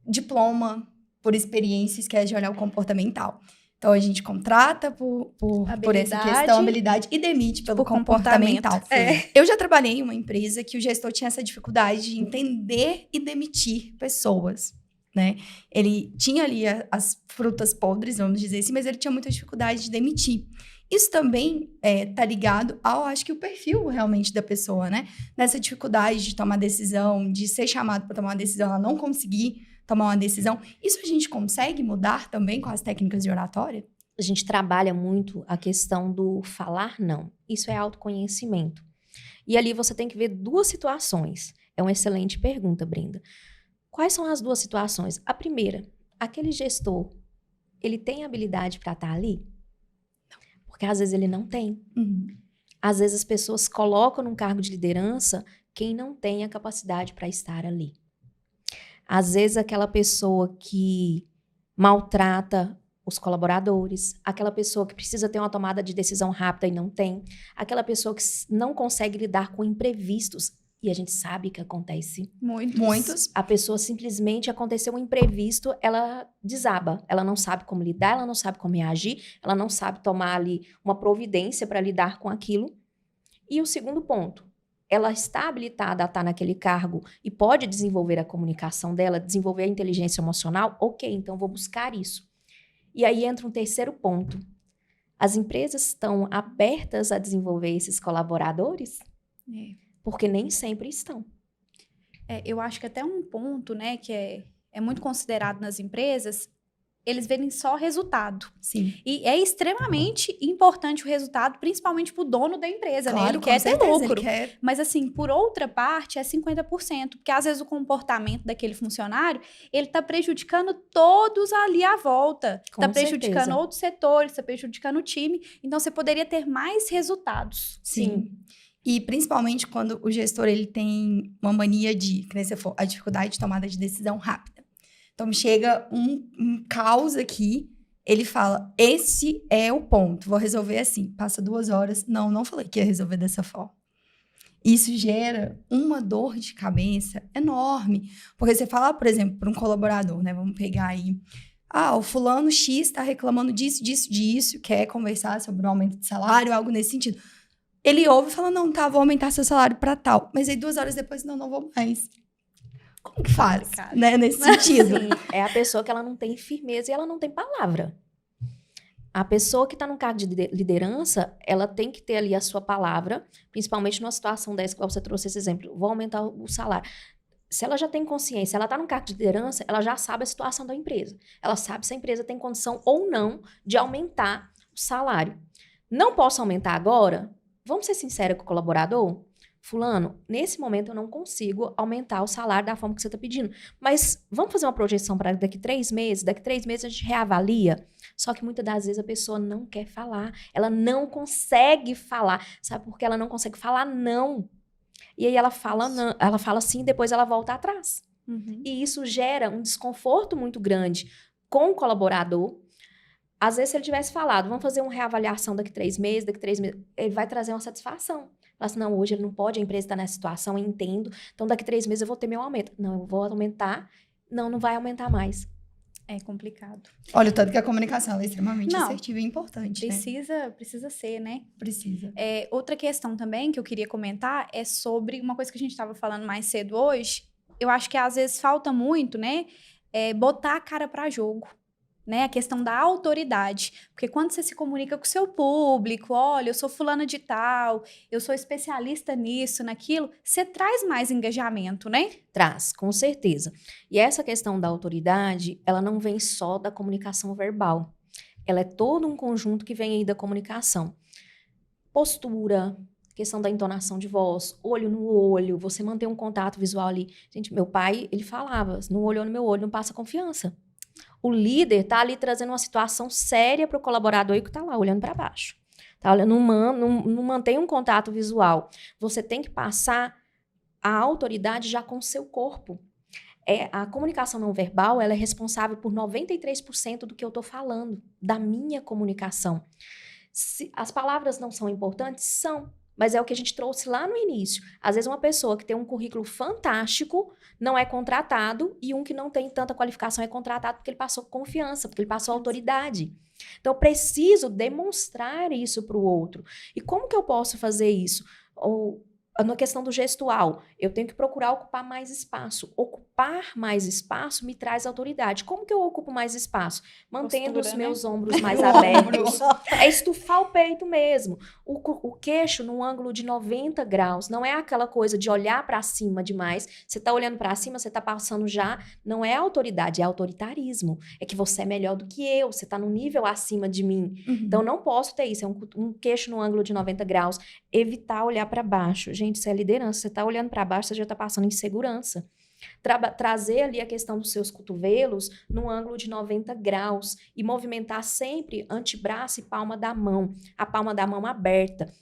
[SPEAKER 2] diploma, por experiências, que é de olhar o comportamental. Então, a gente contrata por essa questão, habilidade, e demite pelo
[SPEAKER 1] por
[SPEAKER 2] comportamental.
[SPEAKER 1] É.
[SPEAKER 2] Eu já trabalhei em uma empresa que o gestor tinha essa dificuldade de entender e demitir pessoas. né? Ele tinha ali as frutas podres, vamos dizer assim, mas ele tinha muita dificuldade de demitir. Isso também tá ligado ao, acho que o perfil realmente da pessoa, né? Nessa dificuldade de tomar decisão, de ser chamado para tomar uma decisão, ela não conseguir tomar uma decisão. Isso a gente consegue mudar também com as técnicas de oratória?
[SPEAKER 3] A gente trabalha muito a questão do falar não. Isso é autoconhecimento. E ali você tem que ver duas situações. É uma excelente pergunta, Brenda. Quais são as duas situações? A primeira, aquele gestor, ele tem habilidade para estar ali? Porque às vezes ele não tem. Às vezes as pessoas colocam num cargo de liderança quem não tem a capacidade para estar ali. Às vezes aquela pessoa que maltrata os colaboradores, aquela pessoa que precisa ter uma tomada de decisão rápida e não tem, aquela pessoa que não consegue lidar com imprevistos, e a gente sabe que acontece.
[SPEAKER 2] Muitos.
[SPEAKER 3] A pessoa simplesmente aconteceu um imprevisto, ela desaba, ela não sabe como lidar, ela não sabe como reagir, ela não sabe tomar ali uma providência para lidar com aquilo. E o segundo ponto, ela está habilitada a estar naquele cargo e pode desenvolver a comunicação dela, desenvolver a inteligência emocional, ok, então vou buscar isso. E aí entra um terceiro ponto. As empresas estão abertas a desenvolver esses colaboradores? Porque nem sempre estão.
[SPEAKER 1] Eu acho que até um ponto, né, que é muito considerado nas empresas, eles verem só resultado.
[SPEAKER 2] Sim.
[SPEAKER 1] E é extremamente importante o resultado, principalmente para o dono da empresa, né? Ele quer ter lucro. Mas, assim, por outra parte, é 50%. Porque, às vezes, o comportamento daquele funcionário, ele está prejudicando todos ali à volta. Está prejudicando outros setores, está prejudicando o time. Então, você poderia ter mais resultados.
[SPEAKER 2] Sim. E, principalmente, quando o gestor ele tem uma mania de, que nem você falou, a dificuldade de tomada de decisão rápida. Então, chega um caos aqui, ele fala, esse é o ponto, vou resolver assim. Passa 2 horas, não falei que ia resolver dessa forma. Isso gera uma dor de cabeça enorme. Porque você fala, por exemplo, para um colaborador, né? Vamos pegar aí, o fulano X está reclamando disso, quer conversar sobre o aumento de salário, algo nesse sentido. Ele ouve e fala, não, tá, vou aumentar seu salário para tal. Mas aí 2 horas depois, não vou mais. Como que faz, né, nesse sentido?
[SPEAKER 3] Sim, é a pessoa que ela não tem firmeza e ela não tem palavra. A pessoa que está num cargo de liderança, ela tem que ter ali a sua palavra, principalmente numa situação dessa, que você trouxe esse exemplo, vou aumentar o salário. Se ela já tem consciência, ela está num cargo de liderança, ela já sabe a situação da empresa. Ela sabe se a empresa tem condição ou não de aumentar o salário. Não posso aumentar agora? Vamos ser sinceros com o colaborador? Fulano, nesse momento eu não consigo aumentar o salário da forma que você está pedindo. Mas vamos fazer uma projeção para daqui 3 meses? Daqui 3 meses a gente reavalia. Só que muitas das vezes a pessoa não quer falar. Ela não consegue falar. Sabe por que ela não consegue falar não? E aí ela fala não, ela fala sim, depois ela volta atrás. E isso gera um desconforto muito grande com o colaborador. Às vezes, se ele tivesse falado, vamos fazer uma reavaliação daqui 3 meses, ele vai trazer uma satisfação. Fala assim, não, hoje ele não pode, a empresa está nessa situação, eu entendo. Então, daqui 3 meses eu vou ter meu aumento. Não, eu vou aumentar. Não vai aumentar mais.
[SPEAKER 1] É complicado.
[SPEAKER 2] Olha, o tanto que a comunicação ela é extremamente assertiva e importante,
[SPEAKER 1] Precisa ser, né?
[SPEAKER 2] Precisa.
[SPEAKER 1] Outra questão também que eu queria comentar é sobre uma coisa que a gente estava falando mais cedo hoje. Eu acho que às vezes falta muito, né? Botar a cara para jogo. Né, a questão da autoridade, porque quando você se comunica com o seu público, olha, eu sou fulana de tal, eu sou especialista nisso, naquilo, você traz mais engajamento, né?
[SPEAKER 3] Traz, com certeza. E essa questão da autoridade, ela não vem só da comunicação verbal, ela é todo um conjunto que vem aí da comunicação. Postura, questão da entonação de voz, olho no olho, você manter um contato visual ali. Gente, meu pai, ele falava, não olhou no meu olho, não passa confiança. O líder tá ali trazendo uma situação séria para o colaborador e que tá lá olhando para baixo. Tá olhando, não mantém um contato visual. Você tem que passar a autoridade já com o seu corpo. A comunicação não verbal, ela é responsável por 93% do que eu tô falando, da minha comunicação. As palavras não são importantes? São. Mas é o que a gente trouxe lá no início. Às vezes uma pessoa que tem um currículo fantástico não é contratado e um que não tem tanta qualificação é contratado porque ele passou confiança, porque ele passou autoridade. Então, eu preciso demonstrar isso para o outro. E como que eu posso fazer isso? Na questão do gestual, eu tenho que procurar ocupar mais espaço. Ocupar mais espaço me traz autoridade. Como que eu ocupo mais espaço? Mantendo
[SPEAKER 1] Postura,
[SPEAKER 3] os meus
[SPEAKER 1] né?
[SPEAKER 3] ombros mais
[SPEAKER 2] O
[SPEAKER 3] abertos.
[SPEAKER 2] ombro.
[SPEAKER 3] É estufar o peito mesmo. O queixo num ângulo de 90 graus. Não é aquela coisa de olhar para cima demais. Você tá olhando para cima, você tá passando já. Não é autoridade, é autoritarismo. É que você é melhor do que eu. Você tá num nível acima de mim. Então, não posso ter isso. É um queixo no ângulo de 90 graus. Evitar olhar para baixo. Gente, isso é liderança. Você está olhando para baixo, você já está passando insegurança. Trazer ali a questão dos seus cotovelos no ângulo de 90 graus e movimentar sempre antebraço e palma da mão. A palma da mão aberta.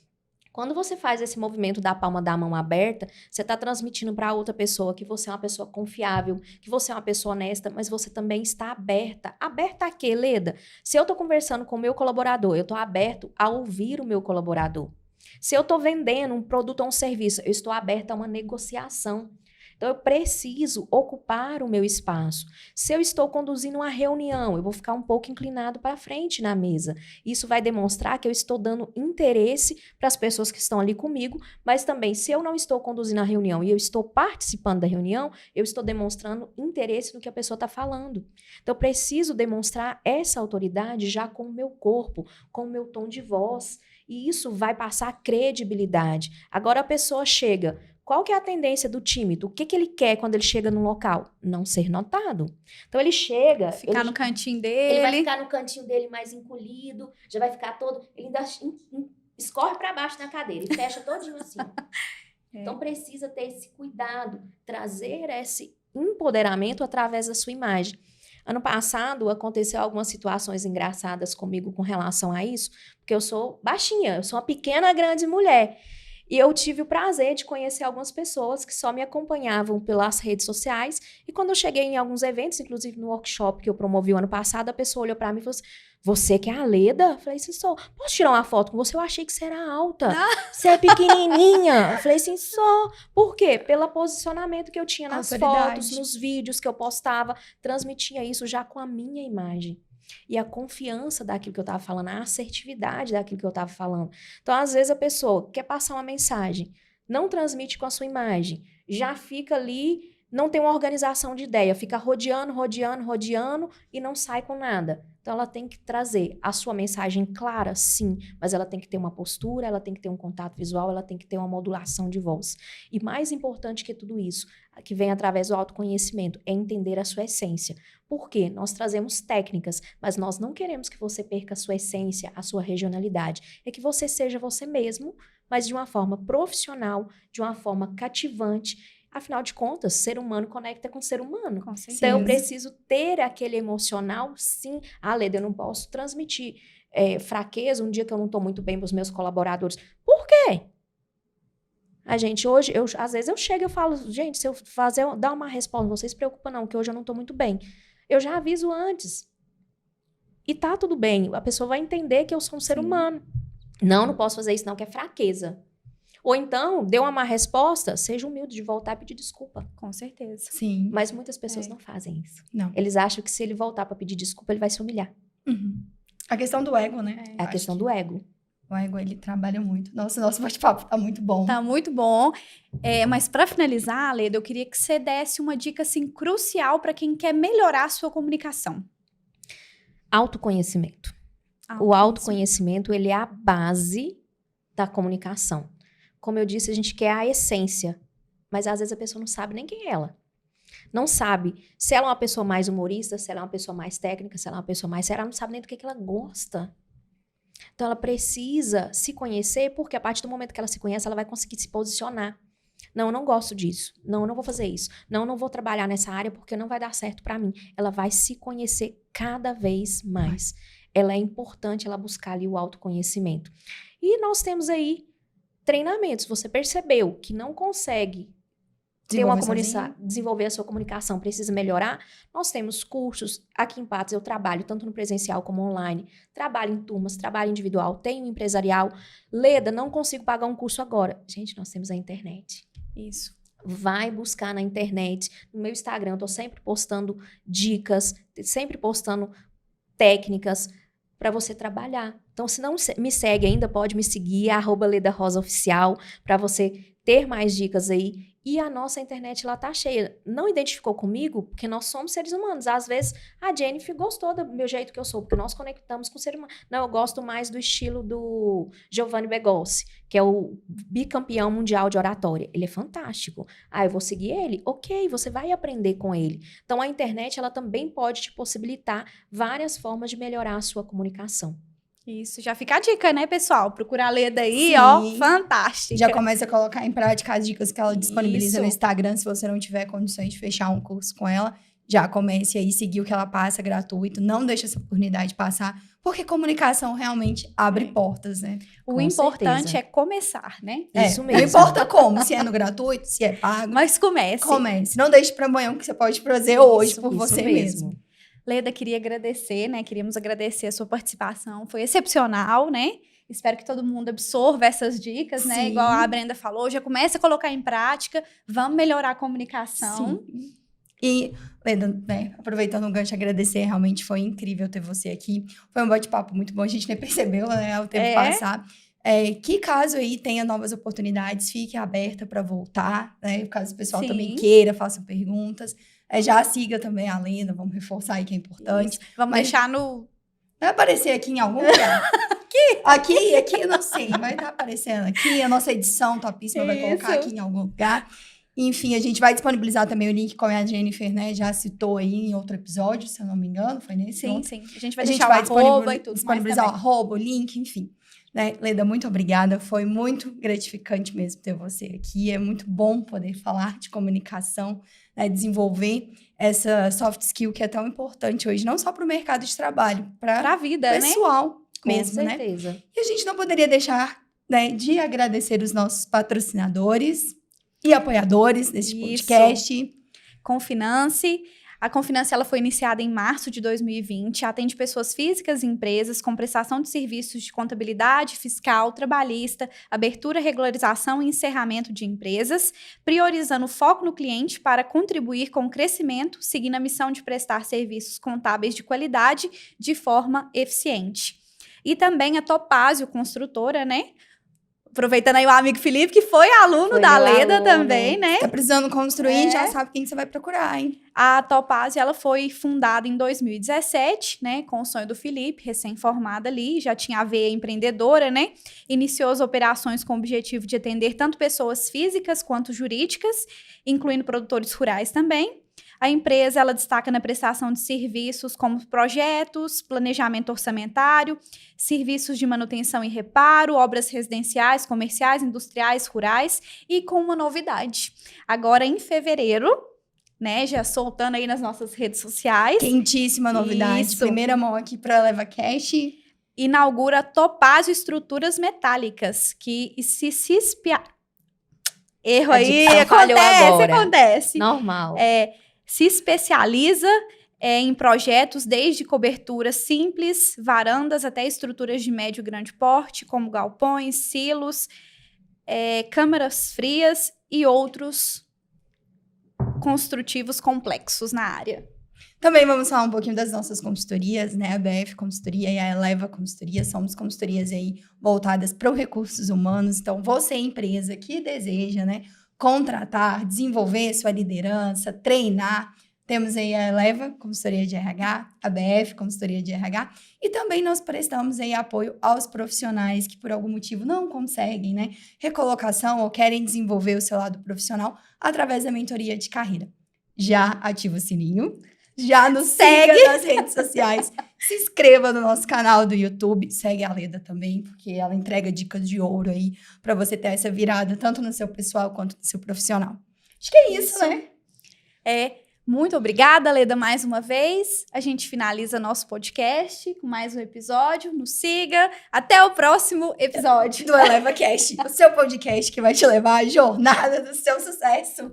[SPEAKER 3] Quando você faz esse movimento da palma da mão aberta, você está transmitindo para outra pessoa que você é uma pessoa confiável, que você é uma pessoa honesta, mas você também está aberta. Aberta a quê, Leda? Se eu estou conversando com o meu colaborador, eu estou aberto a ouvir o meu colaborador. Se eu estou vendendo um produto ou um serviço, eu estou aberta a uma negociação. Então, eu preciso ocupar o meu espaço. Se eu estou conduzindo uma reunião, eu vou ficar um pouco inclinado para frente na mesa. Isso vai demonstrar que eu estou dando interesse para as pessoas que estão ali comigo, mas também, se eu não estou conduzindo a reunião e eu estou participando da reunião, eu estou demonstrando interesse no que a pessoa está falando. Então, eu preciso demonstrar essa autoridade já com o meu corpo, com o meu tom de voz. E isso vai passar credibilidade. Agora a pessoa chega. Qual que é a tendência do tímido? O que ele quer quando ele chega num local? Não ser notado. Então ele chega...
[SPEAKER 1] Ficar no cantinho
[SPEAKER 3] Ele vai
[SPEAKER 1] dele.
[SPEAKER 3] ficar no cantinho dele mais encolhido, já vai ficar todo... Ele ainda escorre para baixo na cadeira e fecha todinho assim. Então precisa ter esse cuidado, trazer esse empoderamento através da sua imagem. Ano passado, aconteceu algumas situações engraçadas comigo com relação a isso, porque eu sou baixinha, eu sou uma pequena, grande mulher. E eu tive o prazer de conhecer algumas pessoas que só me acompanhavam pelas redes sociais. E quando eu cheguei em alguns eventos, inclusive no workshop que eu promovi o ano passado, a pessoa olhou para mim e falou assim, você que é a Leda? Eu falei assim, sou. Posso tirar uma foto com você? Eu achei que você era alta. Você é pequenininha. Eu falei assim, sou. Por quê? Pelo posicionamento que eu tinha nas fotos, nos vídeos que eu postava. Transmitia isso já com a minha imagem. E a confiança daquilo que eu estava falando, a assertividade daquilo que eu estava falando. Então, às vezes, a pessoa quer passar uma mensagem, não transmite com a sua imagem, já fica ali, não tem uma organização de ideia, fica rodeando e não sai com nada. Então, ela tem que trazer a sua mensagem clara, sim, mas ela tem que ter uma postura, ela tem que ter um contato visual, ela tem que ter uma modulação de voz. E mais importante que tudo isso, que vem através do autoconhecimento, é entender a sua essência. Por quê? Nós trazemos técnicas, mas nós não queremos que você perca a sua essência, a sua regionalidade. É que você seja você mesmo, mas de uma forma profissional, de uma forma cativante. Afinal de contas, ser humano conecta com ser humano.
[SPEAKER 1] Com certeza.
[SPEAKER 3] Então, eu preciso ter aquele emocional, sim. Ah, Leda, eu não posso transmitir fraqueza um dia que eu não estou muito bem para os meus colaboradores. Por quê? A gente, hoje, às vezes eu chego e falo, gente, se eu dar uma resposta, não se preocupa não, que hoje eu não estou muito bem. Eu já aviso antes. E tá tudo bem. A pessoa vai entender que eu sou um ser humano. Não posso fazer isso não, que é fraqueza. Ou então, deu uma má resposta, seja humilde de voltar e pedir desculpa.
[SPEAKER 1] Com certeza.
[SPEAKER 2] Sim.
[SPEAKER 3] Mas muitas pessoas não fazem isso.
[SPEAKER 2] Não.
[SPEAKER 3] Eles acham que se ele voltar para pedir desculpa, ele vai se humilhar.
[SPEAKER 2] Uhum. A questão do ego, né?
[SPEAKER 3] É a questão do ego.
[SPEAKER 2] O ego, ele trabalha muito. Nossa, nosso bate-papo tá muito bom.
[SPEAKER 1] Tá muito bom. Mas para finalizar, Leda, eu queria que você desse uma dica assim, crucial para quem quer melhorar a sua comunicação.
[SPEAKER 3] Autoconhecimento. O autoconhecimento, ele é a base da comunicação. Como eu disse, a gente quer a essência, mas às vezes a pessoa não sabe nem quem é ela. Não sabe se ela é uma pessoa mais humorista, se ela é uma pessoa mais técnica, se ela é uma pessoa mais séria, ela não sabe nem do que ela gosta. Então, ela precisa se conhecer, porque a partir do momento que ela se conhece, ela vai conseguir se posicionar. Não, eu não gosto disso. Não, eu não vou fazer isso. Não, eu não vou trabalhar nessa área porque não vai dar certo para mim. Ela vai se conhecer cada vez mais. Ela é importante ela buscar ali o autoconhecimento. E nós temos aí treinamentos. Você percebeu que não consegue desenvolver a sua comunicação, precisa melhorar? Nós temos cursos. Aqui em Patos eu trabalho tanto no presencial como online. Trabalho em turmas, trabalho individual, tenho empresarial. Leda, não consigo pagar um curso agora. Gente, nós temos a internet.
[SPEAKER 1] Isso.
[SPEAKER 3] Vai buscar na internet. No meu Instagram, eu tô sempre postando dicas, sempre postando técnicas para você trabalhar. Então, se não me segue ainda, pode me seguir, @LedaRosaOficial, para você ter mais dicas aí. E a nossa internet lá tá cheia. Não identificou comigo? Porque nós somos seres humanos. Às vezes, a Jennifer gostou do meu jeito que eu sou, porque nós conectamos com o ser humano. Não, eu gosto mais do estilo do Giovanni Begossi, que é o bicampeão mundial de oratória. Ele é fantástico. Eu vou seguir ele? Ok, você vai aprender com ele. Então, a internet, ela também pode te possibilitar várias formas de melhorar a sua comunicação.
[SPEAKER 1] Isso, já fica a dica, né, pessoal? Procura a Leda aí,
[SPEAKER 2] Sim.
[SPEAKER 1] ó, fantástica.
[SPEAKER 2] Já começa a colocar em prática as dicas que ela disponibiliza
[SPEAKER 1] Isso.
[SPEAKER 2] no Instagram. Se você não tiver condições de fechar um curso com ela, já comece aí, seguir o que ela passa gratuito. Não deixe essa oportunidade passar, porque comunicação realmente abre portas, né?
[SPEAKER 1] O
[SPEAKER 3] Com
[SPEAKER 1] importante
[SPEAKER 3] certeza.
[SPEAKER 1] é começar, né?
[SPEAKER 3] Isso mesmo.
[SPEAKER 2] Não importa como, se é no gratuito, se é pago.
[SPEAKER 1] Mas comece.
[SPEAKER 2] Comece. Não deixe para amanhã o que você pode fazer hoje
[SPEAKER 3] Isso,
[SPEAKER 2] por
[SPEAKER 3] isso
[SPEAKER 2] você mesmo.
[SPEAKER 1] Leda, queria agradecer, né? Queríamos agradecer a sua participação. Foi excepcional, né? Espero que todo mundo absorva essas dicas, né?
[SPEAKER 2] Sim.
[SPEAKER 1] Igual a Brenda falou, já comece a colocar em prática. Vamos melhorar a comunicação.
[SPEAKER 2] Sim. E, Leda, né, aproveitando o gancho, agradecer, realmente foi incrível ter você aqui. Foi um bate-papo muito bom, a gente nem percebeu, né, o tempo passar. Que caso aí tenha novas oportunidades, fique aberta para voltar, né? Caso o pessoal
[SPEAKER 1] Sim.
[SPEAKER 2] também queira, faça perguntas. Já siga também a Leda, vamos reforçar aí que é importante.
[SPEAKER 1] Isso. Vamos
[SPEAKER 2] Mas-
[SPEAKER 1] deixar no...
[SPEAKER 2] Vai aparecer aqui em algum lugar. Aqui, eu não sei. Vai estar aparecendo aqui. A nossa edição topíssima vai colocar
[SPEAKER 1] Isso.
[SPEAKER 2] aqui em algum lugar. Enfim, a gente vai disponibilizar também o link, como a Jennifer, né, já citou aí em outro episódio, se eu não me engano, foi nesse?
[SPEAKER 1] Sim,
[SPEAKER 2] outro?
[SPEAKER 1] sim. A gente vai
[SPEAKER 2] A gente
[SPEAKER 1] deixar
[SPEAKER 2] vai
[SPEAKER 1] o arroba e tudo mais
[SPEAKER 2] disponibilizar o
[SPEAKER 1] também.
[SPEAKER 2] arroba, o link, enfim. Né? Leda, muito obrigada. Foi muito gratificante mesmo ter você aqui. É muito bom poder falar de comunicação, né, desenvolver essa soft skill que é tão importante hoje, não só para o mercado de trabalho, para
[SPEAKER 1] Pra vida, né?
[SPEAKER 2] pessoal
[SPEAKER 3] Com
[SPEAKER 2] mesmo, né?
[SPEAKER 3] certeza.
[SPEAKER 2] E a gente não poderia deixar, né, de agradecer os nossos patrocinadores e apoiadores desse
[SPEAKER 1] Isso.
[SPEAKER 2] podcast.
[SPEAKER 1] Confinance. A Confinance ela foi iniciada em março de 2020, atende pessoas físicas e empresas com prestação de serviços de contabilidade, fiscal, trabalhista, abertura, regularização e encerramento de empresas, priorizando o foco no cliente para contribuir com o crescimento, seguindo a missão de prestar serviços contábeis de qualidade de forma eficiente. E também a Topázio Construtora, né? Aproveitando aí o amigo Felipe, que foi aluno
[SPEAKER 3] Foi
[SPEAKER 1] da
[SPEAKER 3] meu
[SPEAKER 1] Leda
[SPEAKER 3] aluno.
[SPEAKER 1] também, né?
[SPEAKER 2] Tá precisando construir,
[SPEAKER 1] É.
[SPEAKER 2] já sabe quem que você vai procurar, hein?
[SPEAKER 1] A Topázio, ela foi fundada em 2017, né, com o sonho do Felipe, recém-formada ali, já tinha a veia empreendedora, né, iniciou as operações com o objetivo de atender tanto pessoas físicas quanto jurídicas, incluindo produtores rurais também. A empresa, ela destaca na prestação de serviços como projetos, planejamento orçamentário, serviços de manutenção e reparo, obras residenciais, comerciais, industriais, rurais e com uma novidade. Agora, em fevereiro, né, já soltando aí nas nossas redes sociais,
[SPEAKER 2] Quentíssima novidade.
[SPEAKER 1] Isso.
[SPEAKER 2] Primeira mão aqui para Leva Cash.
[SPEAKER 1] inaugura Topázio Estruturas Metálicas, que Erro
[SPEAKER 3] A
[SPEAKER 1] aí,
[SPEAKER 3] dicção falhou agora.
[SPEAKER 1] acontece.
[SPEAKER 3] Normal.
[SPEAKER 1] Se especializa em projetos desde coberturas simples, varandas, até estruturas de médio e grande porte, como galpões, silos, câmaras frias e outros construtivos complexos na área.
[SPEAKER 2] Também vamos falar um pouquinho das nossas consultorias, né? A BF Consultoria e a Eleva Consultoria. Somos consultorias aí voltadas para os recursos humanos. Então, você, empresa que deseja, né, contratar, desenvolver sua liderança, treinar, temos aí a Eleva Consultoria de RH, a BF Consultoria de RH, e também nós prestamos aí apoio aos profissionais que por algum motivo não conseguem, né, recolocação ou querem desenvolver o seu lado profissional através da mentoria de carreira. Já ativa o sininho, já nos siga nas redes sociais, se inscreva no nosso canal do YouTube, segue a Leda também, porque ela entrega dicas de ouro aí para você ter essa virada tanto no seu pessoal quanto no seu profissional. Acho que é isso, né?
[SPEAKER 1] Muito obrigada, Leda, mais uma vez. A gente finaliza nosso podcast com mais um episódio. Nos siga. Até o próximo episódio.
[SPEAKER 2] Do Eleva Cast, o seu podcast que vai te levar à jornada do seu sucesso.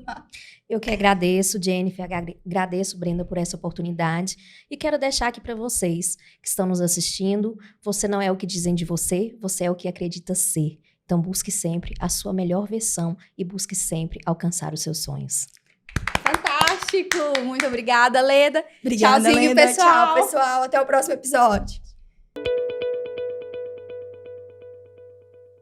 [SPEAKER 3] Eu que agradeço, Jennifer, agradeço, Brenda, por essa oportunidade e quero deixar aqui para vocês que estão nos assistindo, você não é o que dizem de você, você é o que acredita ser. Então busque sempre a sua melhor versão e busque sempre alcançar os seus sonhos.
[SPEAKER 1] Fantástico! Muito obrigada, Leda.
[SPEAKER 2] Obrigada,
[SPEAKER 1] Tchauzinho,
[SPEAKER 2] Leda.
[SPEAKER 1] pessoal.
[SPEAKER 2] Tchau, pessoal. Até o próximo episódio.